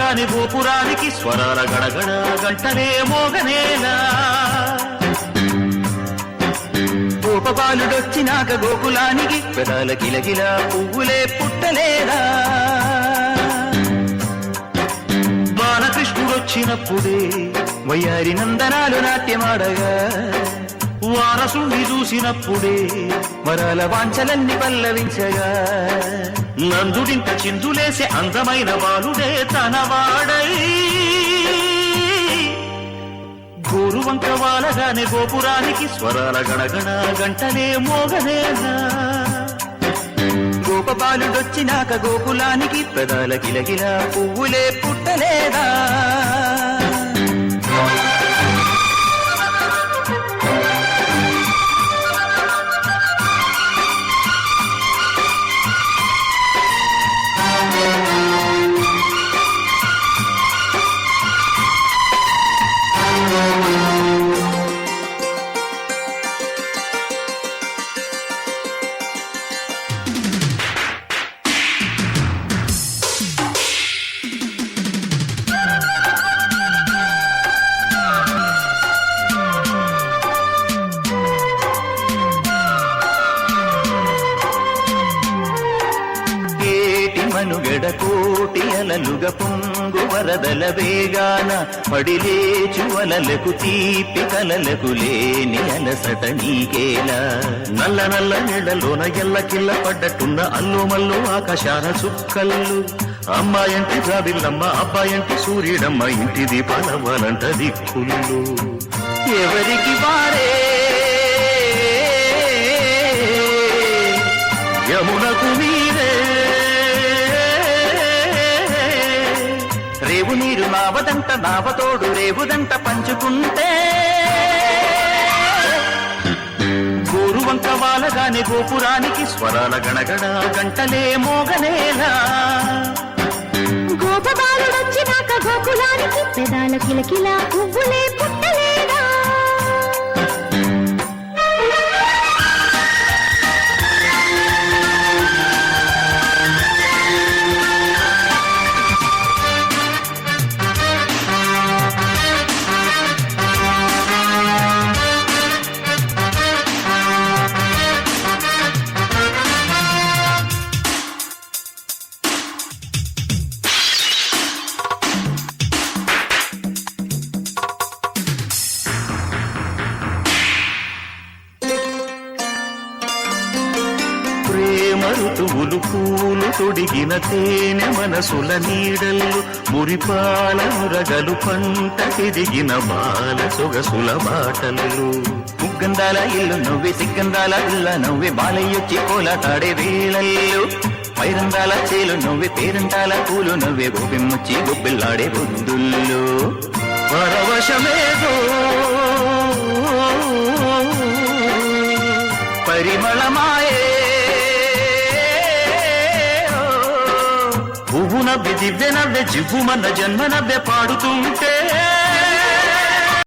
వాలగాని గోపురానికి స్వరాల గడగడ గంటలే మోగనేలా గోపబాలుడొచ్చినాక గోకులానికి పెదాల గిలగిలా పువ్వులే పుట్టలేదా బాలకృష్ణుడొచ్చినప్పుడే వయ్యారి నందనాలు నాట్యమాడగా వారసుని చూసినప్పుడే వరాల వాంఛలన్నీ పల్లవించగా నందుడింత చిందులేసే అందమైన బాలుడే తనవాడై గోరువంక వాలగానే గోపురానికి స్వరాల గణగణ గంటలే మోగనేలా గోపబాలుడొచ్చినాక గోకులానికి పెదాల గిలగిల పువ్వులే పుట్టలేదా మనుగడ కోటి అలలుగ పొంగు వరదల వేగాన పడిలేచు అలలకు తీపి కలలకు లేని అలసట నీకేలా నల్ల నల్ల నెడలోన ఎల్లకిల్ల పడ్డట్టున్న అల్లు మల్లు ఆకాశాన చుక్కల్లు అమ్మాయంటి జాబిల్లమ్మ అబ్బాయంటి సూర్యుడమ్మ ఇంటి దీపాలవ్వాలంట దిక్కులు ఎవరికి వారే యమునకు మీరే రేవు నీరు నావదంట నావతోడు రేవుదంట పంచుకుంటే గోరువంక వాలగానే గోపురానికి స్వరాల గణగణ గంటలే మోగనేలా గోపబాలుడొచ్చినాక గోకులానికి పెదాల కిలకిల పువ్వులే పుట్టలేదా ఋతువులు పూలు తొడిగిన తేనె మనసుల నీడల్లు మురిపాల మురగలు పంట తిరిగిన బాల సొగసుల బాటలు ముగ్గందాల ఇల్లు నవ్వే సిగ్గందాల ఇల్ల నవ్వే బాలయ్యొచ్చి కోలాటాడే వేళల్లో పైరందాల చేలు నవ్వే పేరంటాల పూలు నవ్వే గోపిమ్మొచ్చి గొబ్బిల్లాడే బొద్దుల్లో పరవశమేదో పరిమళమాయే పువ్వు నవ్వే దివ్య నవ్వే జివ్వుమన్న జన్మ నవ్వే పాడుతుంటే